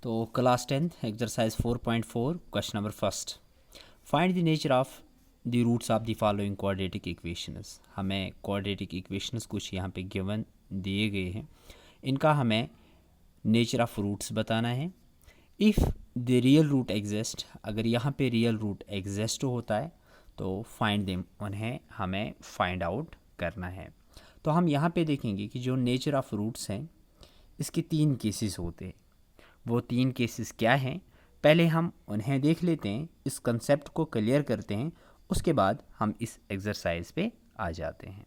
तो class 10th exercise 4.4 question number first, find the nature of the roots of the following quadratic equations. हमें quadratic equations कुछ यहाँ पे given दिए गए हैं, इनका हमें नेचर ऑफ रूट्स बताना है। If the real root exist, अगर यहाँ पे रियल रूट एग्जिस्ट होता है तो फाइंड देम, उन्हें हमें फाइंड आउट करना है। तो हम यहाँ पे देखेंगे कि जो नेचर ऑफ रूट्स हैं इसके 3 केसेस होते हैं। वो 3 केसेस क्या हैं, पहले हम उन्हें देख लेते हैं, इस कंसेप्ट को क्लियर करते हैं, उसके बाद हम इस एक्सरसाइज पे आ जाते हैं।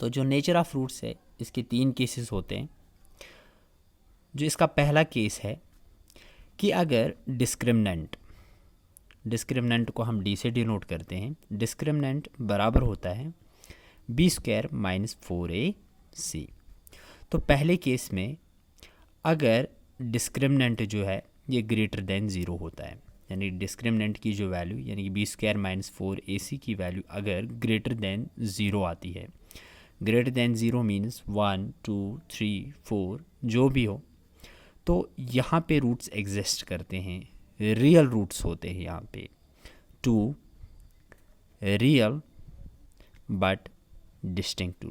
तो जो नेचर ऑफ रूट्स है इसके 3 केसेस होते हैं। जो इसका पहला केस है कि अगर डिस्क्रिमिनेंट को हम डी से डिनोट करते हैं, डिस्क्रिमिनेंट बराबर होता है b² - 4ac। तो पहले केस में अगर डिस्क्रिमिनेंट जो है ये ग्रेटर देन 0 होता है, यानी डिस्क्रिमिनेंट की जो वैल्यू यानी कि b² - 4ac की वैल्यू अगर ग्रेटर देन 0 आती है, ग्रेटर देन 0 मीन्स 1 2 3 4 जो भी हो, तो यहाँ पे रूट्स एग्जिस्ट करते हैं, रियल रूट्स होते हैं यहाँ पे, 2 रियल बट डिस्टिंक्ट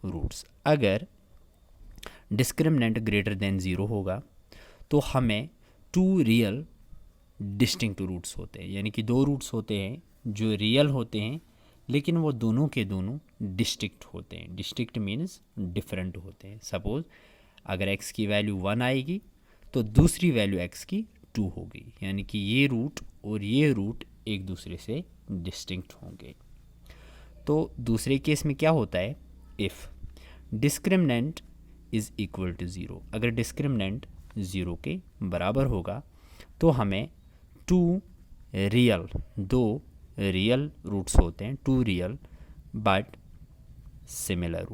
रूट्स। अगर डिस्क्रिमिनेंट ग्रेटर देन 0 होगा तो हमें 2 रियल डिस्टिंक्ट रूट्स होते हैं, यानी कि 2 रूट्स होते हैं जो रियल होते हैं लेकिन वो दोनों के दोनों डिस्टिंक्ट होते हैं। डिस्टिंक्ट मीन्स डिफरेंट होते हैं। सपोज अगर x की वैल्यू 1 आएगी तो दूसरी वैल्यू x की 2 होगी, यानी कि ये रूट और ये रूट एक दूसरे से डिस्टिंक्ट होंगे। तो दूसरे केस में क्या होता है, if discriminant is equal to 0, अगर डिस्क्रिमिनेंट 0 के बराबर होगा तो हमें 2 रियल रूट्स होते हैं, 2 रियल बट सिमिलर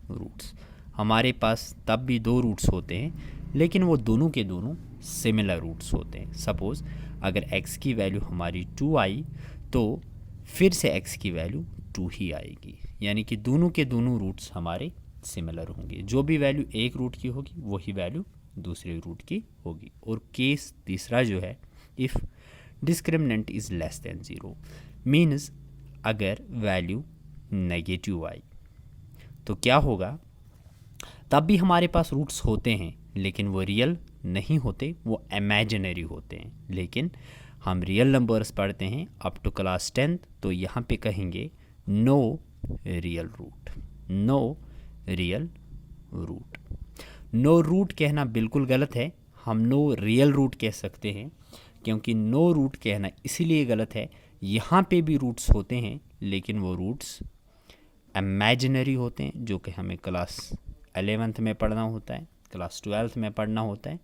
रूट्स। हमारे पास तब भी 2 रूट्स होते हैं लेकिन वो दोनों के दोनों सिमिलर रूट्स होते हैं। सपोज़ अगर x की वैल्यू हमारी 2 आई तो फिर से x की वैल्यू 2 ही आएगी, यानी कि दोनों के दोनों रूट्स हमारे सिमिलर होंगे। जो भी वैल्यू एक रूट की होगी वही वैल्यू दूसरे रूट की होगी। और केस तीसरा जो है, if discriminant is less than 0 means अगर वैल्यू नेगेटिव आई तो क्या होगा, तब भी हमारे पास रूट्स होते हैं लेकिन वो रियल नहीं होते, वो इमेजिनरी होते हैं। लेकिन हम रियल नंबर्स पढ़ते हैं अप टू क्लास 10th, तो यहाँ पे कहेंगे no real root. No root कहना बिल्कुल गलत है, हम नो रियल रूट कह सकते हैं, क्योंकि नो रूट कहना इसीलिए गलत है, यहाँ पे भी रूट्स होते हैं लेकिन वो रूट्स इमेजिनरी होते हैं, जो कि हमें क्लास 11th में पढ़ना होता है, क्लास 12th में पढ़ना होता है।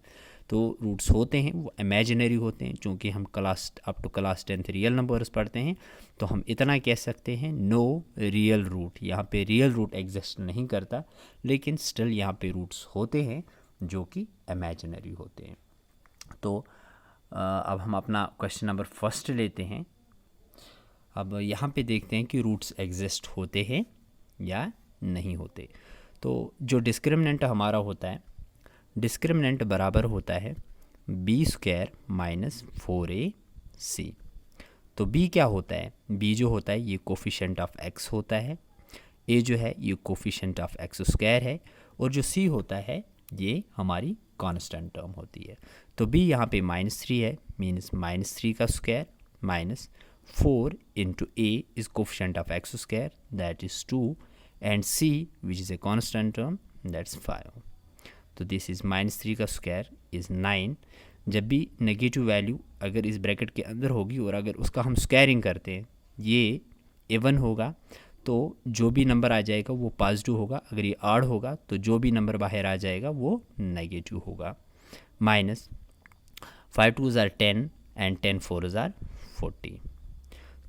तो रूट्स होते हैं वो इमेजिनरी होते हैं, चूँकि हम class up to class 10th real numbers पढ़ते हैं, तो हम इतना कह सकते हैं नो रियल रूट। यहाँ पे रियल रूट एग्जिस्ट नहीं करता लेकिन स्टिल यहाँ पे रूट्स होते हैं जो कि इमेजिनरी होते हैं। तो अब हम अपना क्वेश्चन नंबर फर्स्ट लेते हैं। अब यहाँ पे देखते हैं कि रूट्स एग्जिस्ट होते हैं या नहीं होते। तो जो डिस्क्रिमिनेंट हमारा होता है, डिस्क्रिमिनेंट बराबर होता है b² - 4ac। तो b क्या होता है, b जो होता है ये कोफिशिएंट ऑफ x होता है, a जो है ये कोफिशिएंट ऑफ x² है, और जो c होता है ये हमारी कांस्टेंट टर्म होती है। तो b यहाँ पे -3 है, मीन्स -3 का square minus 4 into a is coefficient of x² that is 2 and c which is a constant term that's 5। तो दिस इज़ -3 का स्क्वायर इज़ 9। जब भी नेगेटिव वैल्यू अगर इस ब्रैकेट के अंदर होगी और अगर उसका हम स्क्वायरिंग करते हैं, ये इवन होगा तो जो भी नंबर आ जाएगा वो पॉजिटिव होगा, अगर ये ऑड होगा तो जो भी नंबर बाहर आ जाएगा वो नेगेटिव होगा। Minus 5 2s are 10 and 10 4s are 40।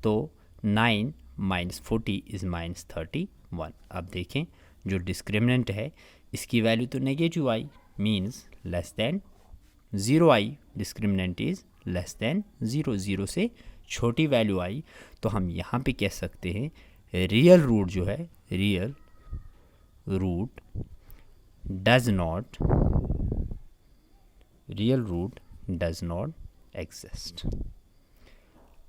तो 9 - 40 इज़ -31। अब देखें जो डिस्क्रिमिनेंट है इसकी वैल्यू तो negative I, means less than 0 I, discriminant is less than 0 से छोटी वैल्यू आई, तो हम यहाँ पे कह सकते हैं रियल रूट जो है, real root does not, real root does not exist.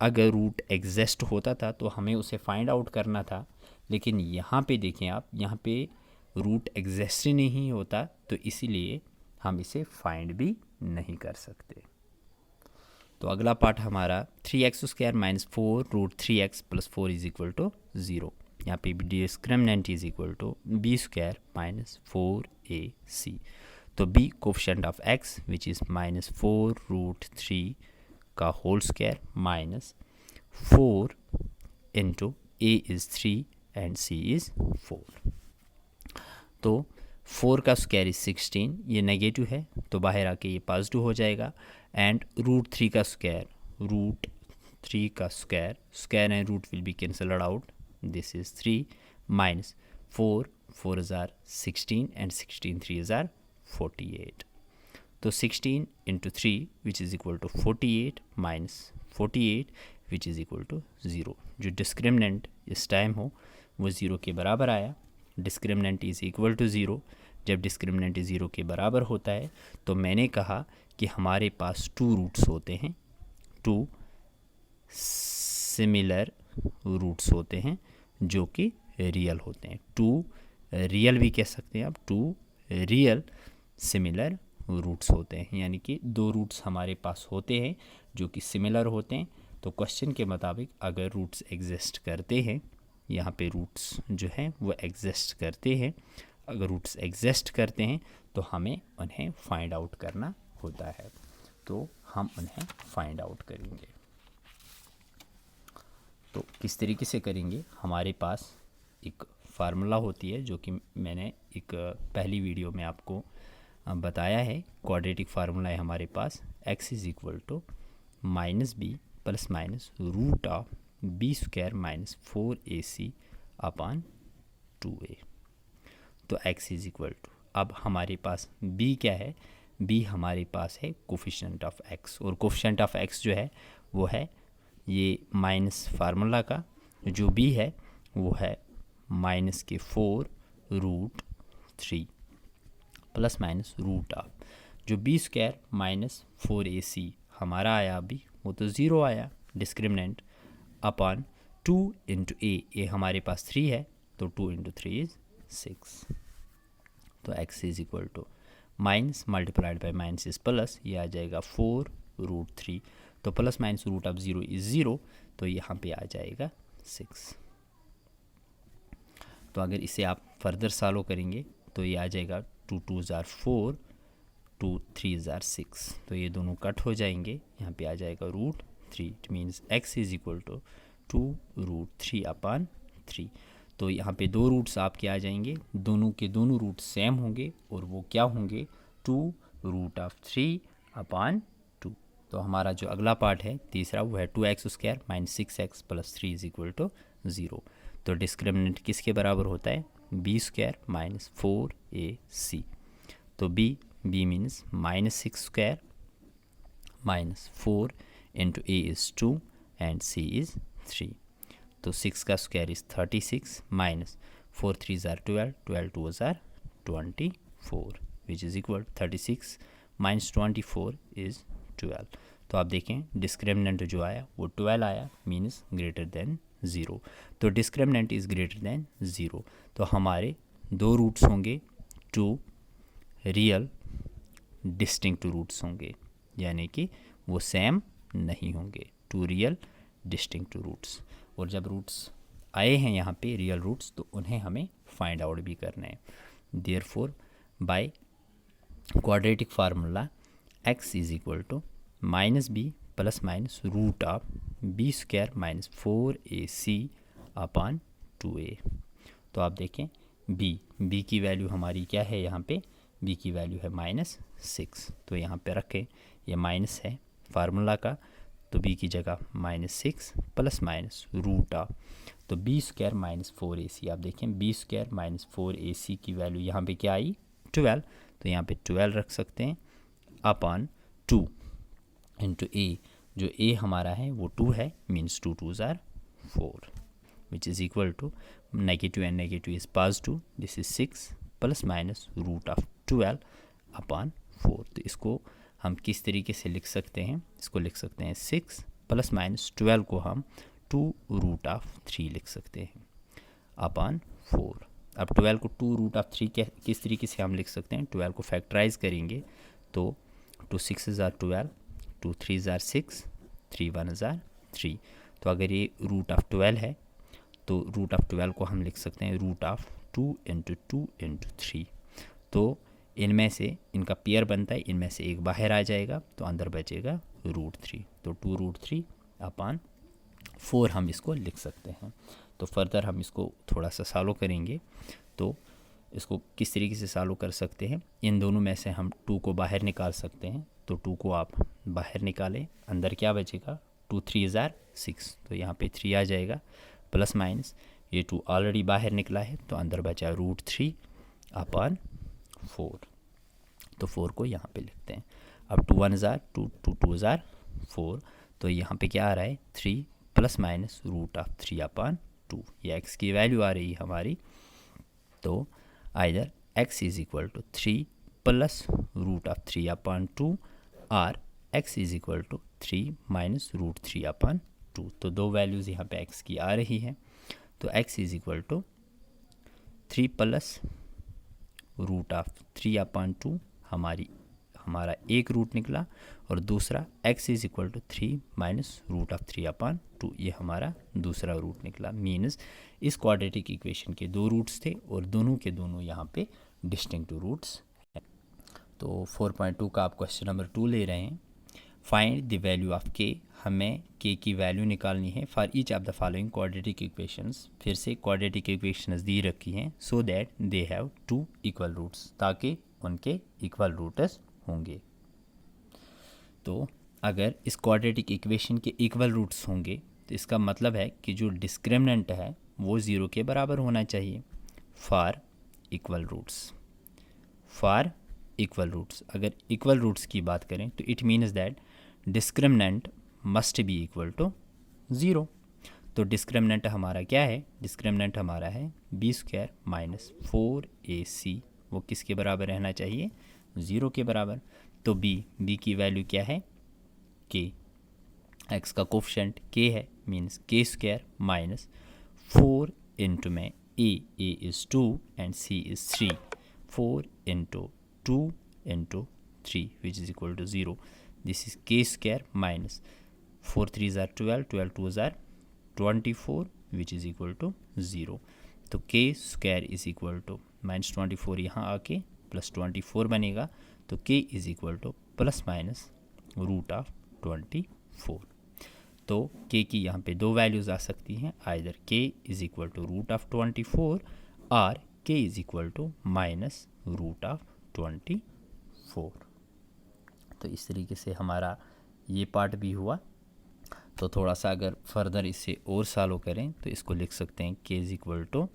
अगर रूट एग्जिस्ट होता था तो हमें उसे फाइंड आउट करना था, लेकिन यहाँ पे देखें आप, यहाँ पे रूट एग्जिस्ट ही नहीं होता, तो इसीलिए हम इसे फाइंड भी नहीं कर सकते। तो अगला पार्ट हमारा 3x² minus 4 root 3x plus 4 is equal to 0। यहाँ पे discriminant is equal to b² minus 4ac। तो b coefficient of x which is minus 4 root 3 का whole square minus 4 into a is 3 and c is 4। तो 4 का square is 16, ये negative है तो बाहर आके ये पॉजिटिव हो जाएगा। एंड रूट 3 का स्क्वायर, रूट 3 का square and root will be cancelled out, this is 3 minus 4 जार 16 एंड 16 3 जार 48। तो 16 into 3 which is equal to 48 minus 48 which is equal to 0। जो डिस्क्रिमिनेंट इस टाइम हो वो 0 के बराबर आया। Discriminant is equal to 0। जब डिस्क्रिमिनेंट 0 के बराबर होता है तो मैंने कहा कि हमारे पास 2 रूट्स होते हैं, 2 सिमिलर रूट्स होते हैं जो कि रियल होते हैं। 2 रियल भी कह सकते हैं आप, 2 रियल सिमिलर रूट्स होते हैं, यानी कि 2 रूट्स हमारे पास होते हैं जो कि सिमिलर होते हैं। तो क्वेश्चन के मुताबिक अगर रूट्स एग्जिस्ट करते हैं, यहाँ पे रूट्स जो हैं वो एग्जिस्ट करते हैं, अगर रूट्स एग्जिस्ट करते हैं तो हमें उन्हें फाइंड आउट करना होता है। तो हम उन्हें फाइंड आउट करेंगे। तो किस तरीके से करेंगे, हमारे पास एक फार्मूला होती है जो कि मैंने एक पहली वीडियो में आपको बताया है। क्वाड्रेटिक फार्मूला है हमारे पास, x is equal to minus B plus minus root of b² minus 4ac upon 2a। तो x इज़ इक्वल टू, अब हमारे पास b क्या है, b हमारे पास है कोफिशिएंट ऑफ x, और कोफिशिएंट ऑफ x जो है वो है ये माइनस फार्मूला का जो b है वो है माइनस के 4 root 3 plus minus root of जो b² माइनस 4ac हमारा आया अभी, वो तो 0 आया डिस्क्रिमिनेंट, अपॉन 2 इंटू ए हमारे पास 3 है तो 2 इंटू 3 इज़ 6। तो x is equal to minus multiplied by minus is plus, ये आ जाएगा 4 रूट 3, तो plus minus root of 0 is 0, तो यहाँ पे आ जाएगा 6। तो अगर इसे आप फर्दर सॉल्व करेंगे तो ये आ जाएगा 2 2 जार 4, 2 3 जार 6, तो ये दोनों कट हो जाएंगे, यहाँ पे आ जाएगा root 3। It means x is equal to 2 root 3 upon 3। तो यहाँ पे 2 रूट्स आपके आ जाएंगे, दोनों के दोनों रूट सेम होंगे और वो क्या होंगे, 2 रूट ऑफ 3 अपॉन 2। तो हमारा जो अगला पार्ट है तीसरा वो है 2x² minus 6x plus 3 is equal to 0। तो डिस्क्रिमिनेंट किसके बराबर होता है, b² माइनस 4ac। तो b means minus 6² minus 4 into a is 2 and c is 3। तो 6 का square is 36 minus 4 3 jar 12, 12 2 jar 24 which is equal 36 minus 24 is 12। तो आप देखें डिस्क्रिमिनेंट जो आया वो 12 आया, मीन्स ग्रेटर देन 0। तो डिस्क्रिमिनेंट इज़ ग्रेटर देन 0, तो हमारे 2 रूट्स होंगे, 2 रियल डिस्टिंक्ट रूट्स होंगे, यानी कि वो सेम नहीं होंगे, 2 रियल डिस्टिंक्ट रूट्स। और जब रूट्स आए हैं यहाँ पे रियल रूट्स तो उन्हें हमें फाइंड आउट भी करना है। Therefore by quadratic formula x is equal to minus B plus minus root of b² minus 4ac upon 2a। तो आप देखें b की वैल्यू हमारी क्या है, यहाँ पे b की वैल्यू है -6, तो यहाँ पे रखें, ये माइनस है फार्मूला का, तो b की जगह -6 प्लस माइनस रूट ऑफ, तो b² माइनस 4ac। आप देखें b² माइनस 4ac की वैल्यू यहाँ पे क्या आई, 12, तो यहाँ पे 12 रख सकते हैं अपॉन 2 इंटू a, जो a हमारा है वो 2 है, मीन्स 2 2 जार 4 which is equal to negative and negative is positive, this is 6 plus minus root of 12 upon 4। तो इसको हम किस तरीके से लिख सकते हैं, इसको लिख सकते हैं 6 प्लस माइनस 12 को हम 2 रूट ऑफ 3 लिख सकते हैं अपॉन 4। अब 12 को 2 रूट ऑफ 3 किस तरीके से हम लिख सकते हैं, 12 को फैक्टराइज करेंगे तो 2 6 आर 12, 2 3 आर 6, 3 1 आर 3। तो अगर ये रूट ऑफ 12 है तो रूट ऑफ 12 को हम लिख सकते हैं रूट ऑफ 2 इंटू 2 इंटू 3। तो इनमें से इनका पेयर बनता है, इनमें से एक बाहर आ जाएगा तो अंदर बचेगा रूट 3। तो 2 रूट 3 अपॉन 4 हम इसको लिख सकते हैं। तो फर्दर हम इसको थोड़ा सा सॉल्व करेंगे। तो इसको किस तरीके से सॉल्व कर सकते हैं, इन दोनों में से हम 2 को बाहर निकाल सकते हैं। तो 2 को आप बाहर निकालें, अंदर क्या बचेगा, 2 3 आर 6, तो यहाँ पे 3 आ जाएगा प्लस माइनस ये 2 ऑलरेडी बाहर निकला है तो अंदर बचा रूट 3 अपॉन 4। तो 4 को यहाँ पे लिखते हैं। अब 2 1 आर 2, 2 2 आर 4, तो यहाँ पे क्या आ रहा है 3 plus minus root of 3 upon 2। ये एक्स की वैल्यू आ रही है हमारी। तो either x is equal to 3 plus root of 3 upon 2 और x is equal to 3 minus root 3 upon 2। तो दो वैल्यूज़ यहाँ पे x की आ रही है। तो x is equal to 3 plus root of 3 upon 2 हमारा एक रूट निकला, और दूसरा x is equal to 3 minus root of 3 upon 2, ये हमारा दूसरा रूट निकला। मीन्स इस क्वाड्रेटिक इक्वेशन के 2 रूट्स थे और दोनों के दोनों यहाँ पे डिस्टिंक्ट रूट्स हैं। तो 4.2 का आप क्वेश्चन नंबर 2 ले रहे हैं। Find the value of k, हमें k की वैल्यू निकालनी है for each of the following quadratic equations. फिर से क्वाड्रेटिक इक्वेशंस दी रखी हैं so that they have 2 equal roots, ताकि उनके इक्वल रूट्स होंगे। तो अगर इस क्वाड्रेटिक इक्वेशन के इक्वल रूट्स होंगे तो इसका मतलब है कि जो डिस्क्रिमिनेंट है वो 0 के बराबर होना चाहिए। For equal roots, for equal roots, अगर इक्वल रूट्स की बात करें तो it means that discriminant must be equal to 0। तो डिस्क्रिमिनेंट हमारा क्या है, डिस्क्रिमिनेंट हमारा है b² माइनस 4ac, वो किसके बराबर रहना चाहिए, 0 के बराबर। तो b की वैल्यू क्या है, k, x का कोफिशिएंट k है, मीन्स k² माइनस 4 इंटू में a is 2 and c is 3, 4 into 2 into 3 which is equal to 0। This is k² minus 4 3 are 12, 12 2 are 24 which is equal to 0। तो k² is equal to minus 24 यहाँ आके plus 24 बनेगा। तो k is equal to plus minus root of 24। तो k की यहाँ पे दो वैल्यूज़ आ सकती हैं, either k is equal to root of 24 और k is equal to minus root of 24। तो इस तरीके से हमारा ये पार्ट भी हुआ। तो थोड़ा सा अगर फर्दर इसे और सॉल्व करें तो इसको लिख सकते हैं k is equal to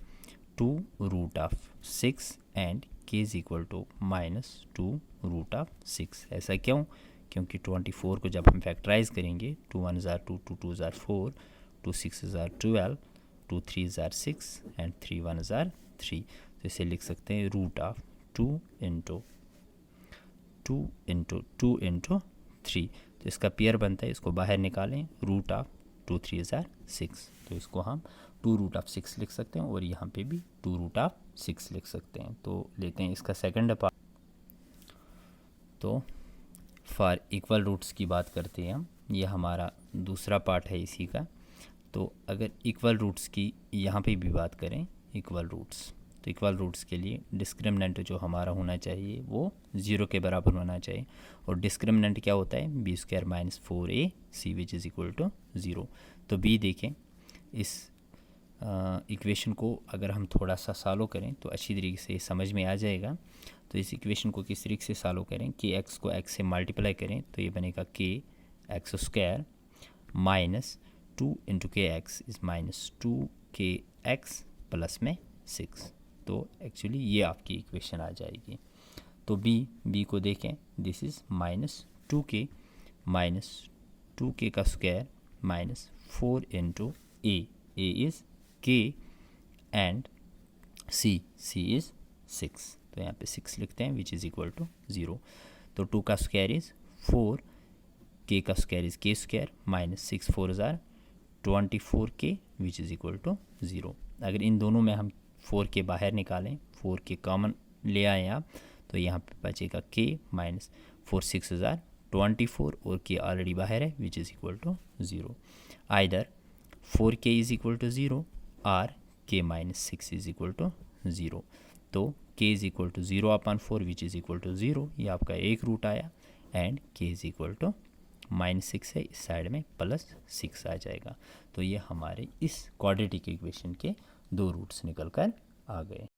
2 root of 6 and k is equal to minus 2 root of 6। ऐसा क्यों, क्योंकि 24 को जब हम फैक्टराइज करेंगे 2 1 are 2, 2 2 are 4, 2 6 are 12, 2 3 are 6 and 3 1 are 3। तो इसे लिख सकते हैं root of 2 into 2 into 2 into 3। तो इसका पेयर बनता है, इसको बाहर निकालें, रूट ऑफ 2 3 आर 6। तो इसको हम 2 रूट ऑफ 6 लिख सकते हैं और यहाँ पे भी 2 रूट ऑफ 6 लिख सकते हैं। तो लेते हैं इसका सेकंड पार्ट। तो फॉर इक्वल रूट्स की बात करते हैं हम, ये हमारा दूसरा पार्ट है इसी का। तो अगर इक्वल रूट्स की यहाँ पे भी बात करें, इक्वल रूट्स, तो इक्वल रूट्स के लिए डिस्क्रिमिनेंट जो हमारा होना चाहिए वो 0 के बराबर होना चाहिए। और डिस्क्रिमिनेंट क्या होता है, b² minus 4ac which is equal to 0। तो b देखें, इस इक्वेशन को अगर हम थोड़ा सा सॉल्व करें तो अच्छी तरीके से समझ में आ जाएगा। तो इस इक्वेशन को किस तरीके से सॉल्व करें कि x को x से मल्टीप्लाई करें तो ये बनेगा kx² minus 2 into kx is minus 2kx plus में 6। तो एक्चुअली ये आपकी इक्वेशन आ जाएगी। तो b को देखें, this is minus 2k minus 2k का square minus 4 into a is k and c is 6, तो यहाँ पे 6 लिखते हैं विच इज़ इक्वल टू 0। तो 2 का स्क्वायर इज़ 4, k का square is k square minus 6 4 जार 24k which is equal to 0। अगर इन दोनों में हम 4k बाहर निकालें, 4k कॉमन ले आएँ आप, तो यहाँ पे बचेगा k माइनस 4 6 जार 24 और k ऑलरेडी बाहर है which is equal to 0। Either 4k is equal to 0 और k minus 6 is equal to 0। तो k is equal to 0 upon 4 which is equal to 0, ये आपका एक रूट आया, and k is equal to -6 है, इस साइड में +6 आ जाएगा। तो ये हमारे इस क्वाड्रेटिक इक्वेशन के 2 रूट्स निकल कर आ गए।